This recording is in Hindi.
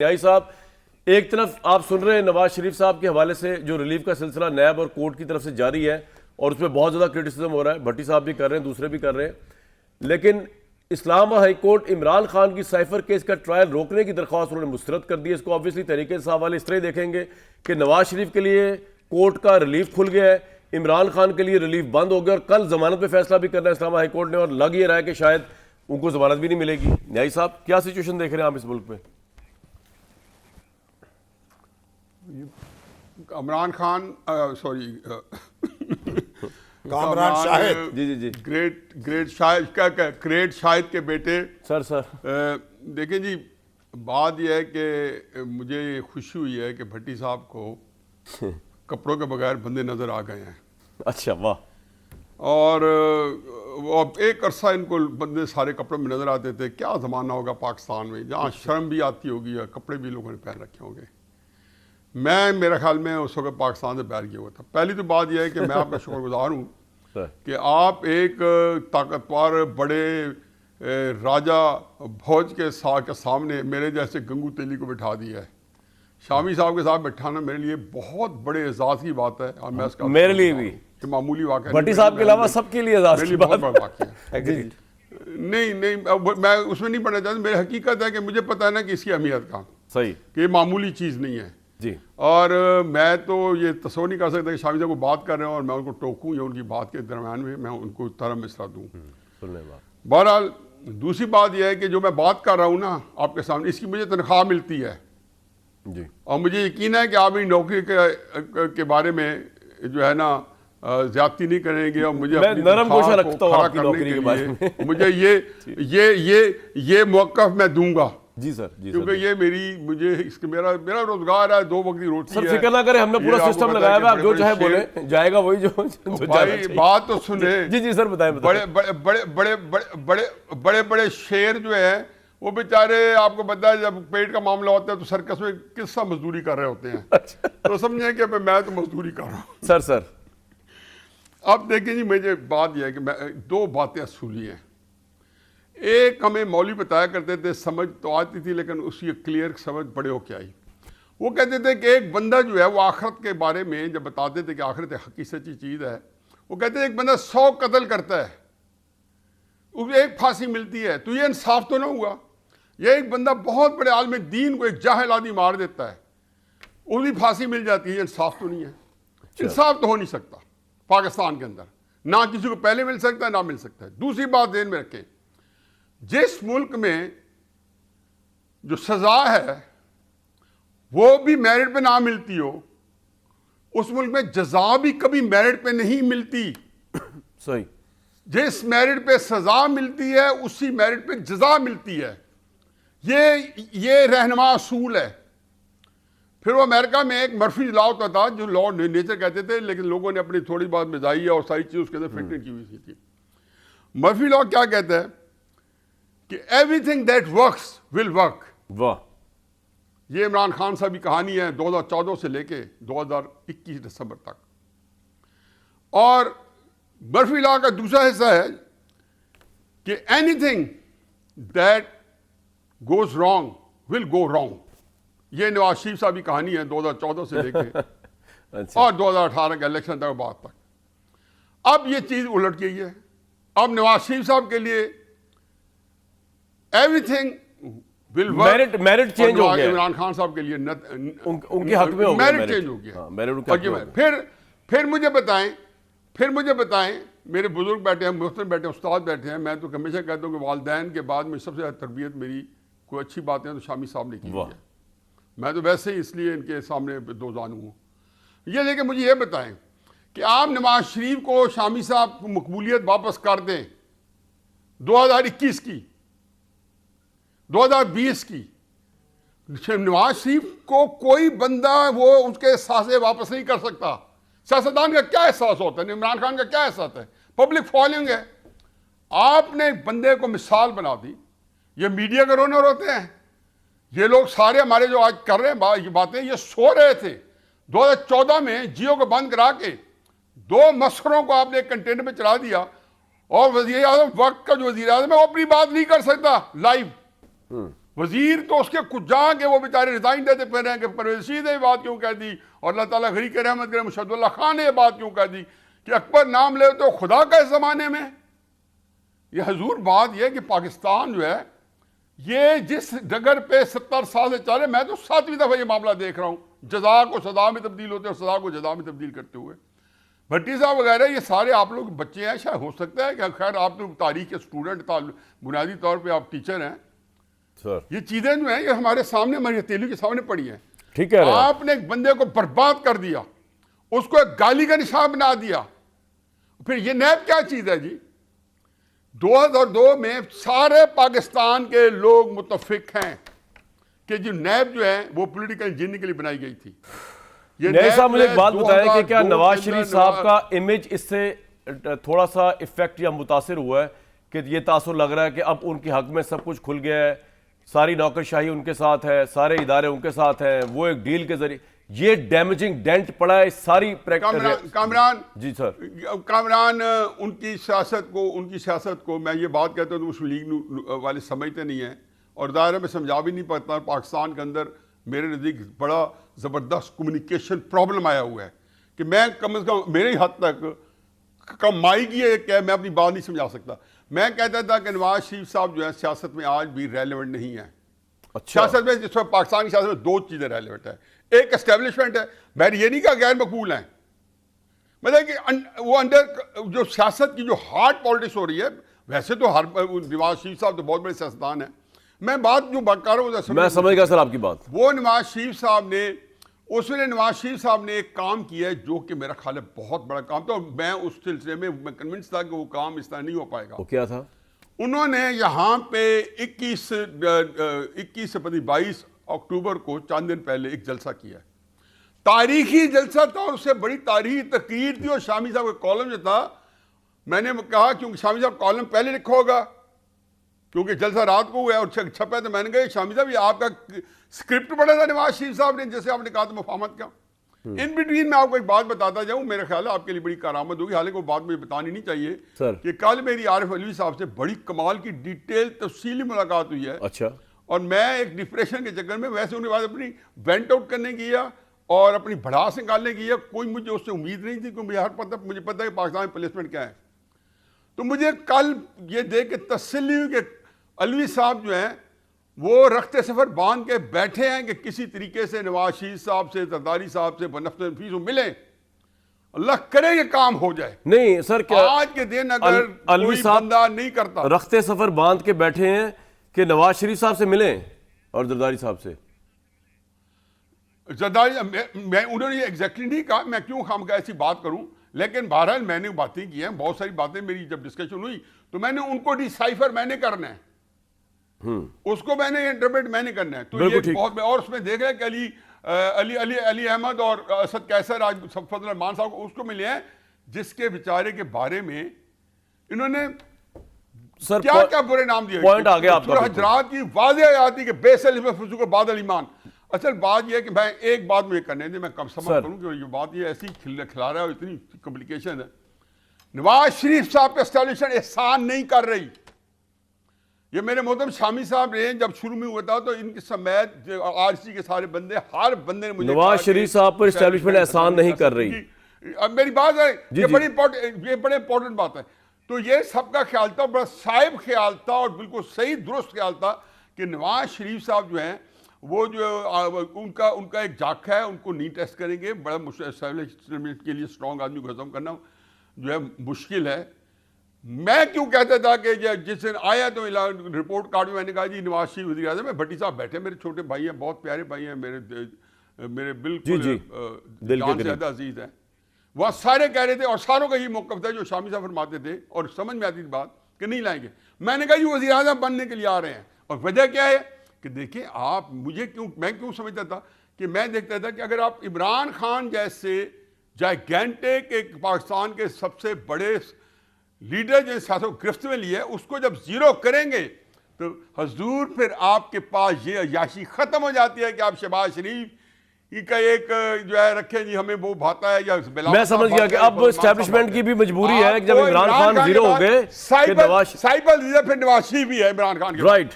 न्याई साहब, एक तरफ आप सुन रहे हैं नवाज शरीफ साहब के हवाले से जो रिलीफ का सिलसिला नैब और कोर्ट की तरफ से जारी है और उसमें बहुत ज़्यादा क्रिटिसिज्म हो रहा है, भट्टी साहब भी कर रहे हैं, दूसरे भी कर रहे हैं, लेकिन इस्लामाबाद हाई कोर्ट इमरान खान की साइफर केस का ट्रायल रोकने की दरख्वास्त उन्होंने मुस्तरद कर दी है। इसको ऑब्वियसली तहरीक इंसाफ वाले इस तरह ही देखेंगे कि नवाज शरीफ के लिए कोर्ट का रिलीफ खुल गया है, इमरान खान के लिए रिलीफ बंद हो गया और कल जमानत पे फैसला भी करना है इस्लामाबाद हाई कोर्ट ने, और लग ये रहा है कि शायद उनको जमानत भी नहीं मिलेगी। न्याई साहब, क्या सिचुएशन देख रहे हैं आप इस मुल्क में? इमरान खान कामरान शाहिद, जी ग्रेट शाहिद के बेटे सर देखें जी, बात यह है कि मुझे खुशी हुई है कि भट्टी साहब को कपड़ों के बगैर बंदे नजर आ गए हैं। अच्छा, वाह। और वो अब एक अरसा इनको बंदे सारे कपड़ों में नजर आते थे। क्या ज़माना होगा पाकिस्तान में जहाँ शर्म भी आती होगी और कपड़े भी लोगों ने पहन रखे होंगे। मैं मेरा ख्याल में उस वक्त पाकिस्तान से बाहर गया हुआ था। पहली तो बात यह है कि मैं आपका शुक्रगुजार हूँ कि आप एक ताकतवर बड़े राजा भोज के सामने मेरे जैसे गंगू तेली को बिठा दिया है। शामी साहब के साथ बैठाना मेरे लिए बहुत बड़े एजाज़ की बात है और मैं उसका मेरे लिए भी मामूली वाक़या भट्टी साहब के अलावा सबके लिए एजाज़ की बात है। नहीं, मैं उसमें नहीं पढ़ना चाहता। मेरी हकीकत है कि मुझे पता है ना कि इसकी अहमियत का, सही, कि ये मामूली चीज़ नहीं है जी। और मैं तो ये तस्वर नहीं कर सकता कि शामी साहब को बात कर रहे हैं और मैं उनको टोकूं या उनकी बात के दरमियान में मैं उनको तरह मिसरा दूँ। बहरहाल दूसरी बात यह है कि जो मैं बात कर रहा हूँ ना आपके सामने, इसकी मुझे तनख्वाह मिलती है जी, और मुझे यकीन है कि आप इन नौकरी के बारे में जो है ना ज्यादती नहीं करेंगे और मुझे अपनी नरम गोशा तनख्वाह रखता को हूं खड़ा आपकी करने नौकरी के बारे में। के मुझे ये मौक़िफ़ मैं दूंगा जी सर, जी क्योंकि ये मुझे मेरा रोजगार है, 2 वक्त की रोटी सर। है। फिक्र ना करें, हमने पूरा सिस्टम लगाया हुआ, आप जो चाहे बोले जाएगा वही जो भाई बात तो सुने। जी सर, बताएं। बड़े बड़े शेर जो है वो बेचारे, आपको पता है जब पेट का मामला होता है तो सर्कस में किस्सा मजदूरी कर रहे होते हैं। तो समझे कि मैं तो मजदूरी कर रहा हूँ सर। अब देखिए जी, मुझे बात यह है कि मैं 2 बातें असूली हैं। एक हमें मौलवी बताया करते थे, समझ तो आती थी लेकिन उसकी क्लियर समझ बड़े होके आई। वो कहते थे कि एक बंदा जो है वो आखिरत के बारे में जब बताते थे कि आखिरत हकी सच्ची चीज़ है, वो कहते थे एक बंदा 100 कत्ल करता है, उसे एक फांसी मिलती है, तो ये इंसाफ तो ना हुआ। ये एक बंदा बहुत बड़े आलिम दीन को एक जाहिल आदमी मार देता है, उसकी फांसी मिल जाती है, इंसाफ तो नहीं है। इंसाफ तो हो नहीं सकता पाकिस्तान के अंदर, ना किसी को पहले मिल सकता है ना मिल सकता है। दूसरी बात ध्यान में रखें, जिस मुल्क में जो सजा है वो भी मेरिट पे ना मिलती हो, उस मुल्क में जजा भी कभी मेरिट पे नहीं मिलती। सही, जिस मेरिट पे सजा मिलती है उसी मेरिट पे जजा मिलती है। ये रहनुमा असूल है। फिर वो अमेरिका में एक मर्फी लॉ होता था जो लॉ नेचर कहते थे, लेकिन लोगों ने अपनी थोड़ी बहुत मिजाइया और सारी चीज़ उसके अंदर फिट की हुई थी। मर्फी लॉ क्या कहता है कि everything that works will work. वाह। ये इमरान खान साहब की कहानी है 2014 से लेके 2021 दिसंबर तक। और मर्फी लॉ का दूसरा हिस्सा है कि anything that goes wrong will go wrong. ये नवाज शरीफ साहब की कहानी है 2014 से लेके अच्छा। और 2018 के इलेक्शन तक बाद तक। अब ये चीज उलट गई है। अब नवाज शरीफ साहब के लिए everything will work, merit change हो गया। इमरान खान साहब के लिए उनके हक में हो गया, मेरिट चेंज हो गया। फिर मुझे बताएं, मेरे बुजुर्ग बैठे हैं, मुख्तलिफ बैठे हैं, उस्ताद बैठे हैं। मैं तो हमेशा कहता हूँ कि वालिदैन के बाद में सबसे ज़्यादा तरबियत मेरी कोई अच्छी बातें तो शामी साहब ने की है। मैं तो वैसे ही इसलिए इनके सामने दो जानू हूँ। ये लेकिन मुझे ये बताएं कि आप नवाज शरीफ को शामी साहब को मकबूलियत वापस कर दें 2021 की, 2020 की। नवाज शरीफ को कोई बंदा वो उसके एहसास वापस नहीं कर सकता। सियासतदान का क्या एहसास होता है, इमरान खान का क्या एहसास है? पब्लिक फॉलोइंग है। आपने बंदे को मिसाल बना दी। ये मीडिया के रोनर होते हैं। ये लोग सारे हमारे जो आज कर रहे हैं ये बातें, ये सो रहे थे 2014 में। जियो को बंद करा के 2 मस्खरों को आपने एक कंटेनर में चला दिया और वज़ीर आज़म वक्त का जो वज़ीर आज़म है वो अपनी बात नहीं कर सकता लाइव। वजीर तो उसके कुछ जाके वो बेचारे रिजाइन देते फिर रहे हैं कि परवेज रशीद ने ये बात क्यों कह दी और अल्लाह ताला गरीक रहमत करे मुशद्दुल्लाह खान ने ये बात क्यों कह दी कि अकबर नाम ले तो खुदा का इस जमाने में। ये हजूर बात यह कि पाकिस्तान जो है ये जिस डगर पे 70 साल से चल रहे, मैं तो 7वीं दफा ये मामला देख रहा हूँ, जजा को सजा में तब्दील होते और सजा को जजा में तब्दील करते हुए। भट्टी साहब वगैरह ये सारे आप लोग बच्चे हैं, शायद हो सकता है कि खैर आप तो तारीख के स्टूडेंट, बुनियादी तौर पे आप टीचर हैं सर। ये चीजें जो हैं ये हमारे सामने, हमारी हथेली के सामने पड़ी हैं। ठीक है, आपने एक बंदे को बर्बाद कर दिया, उसको एक गाली का निशान बना दिया, फिर ये नैब क्या चीज है जी। 2002 में सारे पाकिस्तान के लोग मुतफिक हैं कि जो नैब जो है वो पॉलिटिकल इंजीनियरिंग के लिए बनाई गई थी। ये नैब साहब मुझे एक बात बताएं कि क्या 2002 नवाज के शरीफ अंदर साहब का इमेज इससे थोड़ा सा इफेक्ट या मुतासिर हुआ है कि ये तासुर लग रहा है कि अब उनके हक में सब कुछ खुल गया है, सारी नौकरशाही उनके साथ है, सारे इदारे उनके साथ हैं, वो एक डील के जरिए ये डैमेजिंग डेंट पड़ा है सारी कामरान जी सर। कामरान उनकी सियासत को मैं ये बात कहता हूँ तो मुस्लिम लीग वाले समझते नहीं हैं और दायरे में समझा भी नहीं पाता। पाकिस्तान के अंदर मेरे नज़दीक बड़ा ज़बरदस्त कम्युनिकेशन प्रॉब्लम आया हुआ है कि मैं कम से कम मेरे हद तक कमाई की है क्या मैं अपनी बात नहीं समझा सकता। मैं कहता था कि नवाज शरीफ साहब जो है सियासत में आज भी रेलेवेंट नहीं है। अच्छा। सियासत में जिसमें पाकिस्तान की सियासत में दो चीज़ें रेलेवेंट है, एक एस्टेब्लिशमेंट है, मैंने ये नहीं कहा गैर मकबूल हैं, मतलब कि वो अंडर जो सियासत की जो हार्ड पॉलिटिक्स हो रही है, वैसे तो हर नवाज शरीफ साहब तो बहुत बड़े सियासतदान हैं, मैं बात जो बात कर रहा हूँ मैं समझ गया सर आपकी बात। वो नवाज शरीफ साहब ने उसमें नवाज शरीफ साहब ने एक काम किया है जो कि मेरा ख्याल है बहुत बड़ा काम था और मैं उस सिलसिले में मैं कन्विंस था कि वो काम इस तरह नहीं हो पाएगा। वो क्या था? उन्होंने यहाँ पे 22 अक्टूबर को चंद दिन पहले एक जलसा किया है, तारीखी जलसा था और उससे बड़ी तारीखी तकरीर थी और शामी साहब का कॉलम जो था, मैंने कहा क्योंकि शामी साहब कॉलम पहले लिखा होगा क्योंकि जलसा रात को हुआ है और छपा है, तो मैंने कहा शामी साहब ये आपका स्क्रिप्ट पढ़ा था नवाज शरीफ साहब ने जैसे आपने कहा था मुफाहमत का। इन बिटवीन मैं आपको एक बात बताता जाऊं, मेरा ख्याल है आपके लिए बड़ी करामत होगी, हालांकि वो बात मुझे बतानी नहीं चाहिए सर। कि कल मेरी आरिफ अलवी साहब से बड़ी कमाल की डिटेल तफसीली मुलाकात हुई है। अच्छा। और मैं एक डिप्रेशन के चक्कर में वैसे उनके बाद अपनी वेंट आउट करने की और अपनी भड़ास निकालने की, कोई मुझे उससे उम्मीद नहीं थी क्योंकि मुझे पता है कि पाकिस्तान में प्लेसमेंट क्या है। तो मुझे कल ये देख के तसल्ली हुई कि अलवी साहब जो हैं वो रखते सफर बांध के बैठे हैं कि किसी तरीके से नवाज शरीफ साहब से, जरदारी साहब से बनफीस मिले, अल्लाह करे ये काम हो जाए। नहीं सर, क्या आज के दिन अगर अलवी कोई साहब बंदा नहीं करता, रखते सफर बांध के बैठे हैं कि नवाज शरीफ साहब से मिलें और जरदारी साहब से? जरदारी मैं उन्होंने एग्जैक्टली नहीं कहा, मैं क्यों खामखा ऐसी बात करूं, लेकिन बहरहाल मैंने बातें की हैं, बहुत सारी बातें मेरी जब डिस्कशन हुई तो मैंने उनको डिसाइफर मैंने करना है, उसको मैंने इंटरप्रेट मैंने करना है। तो ये बहुत, और उसमें देख रहे कि अली अहमद और असद कैसर आज फजल रहमान साहब को उसको मिले हैं जिसके बेचारे के बारे में इन्होंने सर क्या क्या बुरे नाम दिए। पॉइंट आ गया आपका। हजरात की वाज़ेह आती कि बेसल में फुसू को बादल ईमान। असल बात यह है कि मैं एक बात मुझे करने दे, मैं कम समझ करूं कि ये बात ये ऐसी खिला रहा है और इतनी कॉम्प्लिकेशन है। नवाज शरीफ साहब का एस्टेब्लिशमेंट एहसान नहीं कर रही। ये मेरे मोहतरम शामी साहब ने जब शुरू में हुआ था तो इनके समेत आरसी के सारे बंदे, हर बंदे ने मुझे नवाज शरीफ साहब पर एस्टेब्लिशमेंट एहसान नहीं कर रही। अब मेरी बात है, ये बड़ी इंपॉर्टेंट बात है। तो ये सबका ख्याल था, बड़ा साहिब ख्याल था और बिल्कुल सही दुरुस्त ख्याल था कि नवाज शरीफ साहब जो हैं वो जो उनका एक जाखा है, उनको नहीं टेस्ट करेंगे। बड़ा एस्टेब्लिशमेंट के लिए स्ट्रॉन्ग आदमी को खत्म करना जो है मुश्किल है। मैं क्यों कहता था कि जिस दिन आया तो रिपोर्ट कार्ड में मैंने कहा जी नवाज शरीफ वज़ीर आज़म में, भट्टी साहब बैठे, मेरे छोटे भाई हैं, बहुत प्यारे भाई हैं, मेरे बिल्कुल जान से ज़्यादा अजीज हैं। वहाँ सारे कह रहे थे और सारों का ही मौक़िफ़ था जो शामी साहब फरमाते थे और समझ में आती थी बात कि नहीं लाएंगे। मैंने कहा जी वज़ीर आज़म बनने के लिए आ रहे हैं और वजह क्या है कि देखिए आप मैं क्यों समझता था कि मैं देखता था कि अगर आप इमरान खान जैसे जायगेंटिक एक पाकिस्तान के सबसे बड़े लीडर जो सियासत गिरफ्त में लिए उसको जब जीरो करेंगे तो हजूर फिर आपके पास ये अयाशी खत्म हो जाती है कि आप शहबाज शरीफ का एक जो है रखें जी हमें वो भाता है या मैं समझ गया कि अब एस्टेब्लिशमेंट की भी मजबूरी है कि जब इमरान खान जीरो हो गए, साइबर फिर नवाज शरीफ भी है इमरान खान के, राइट।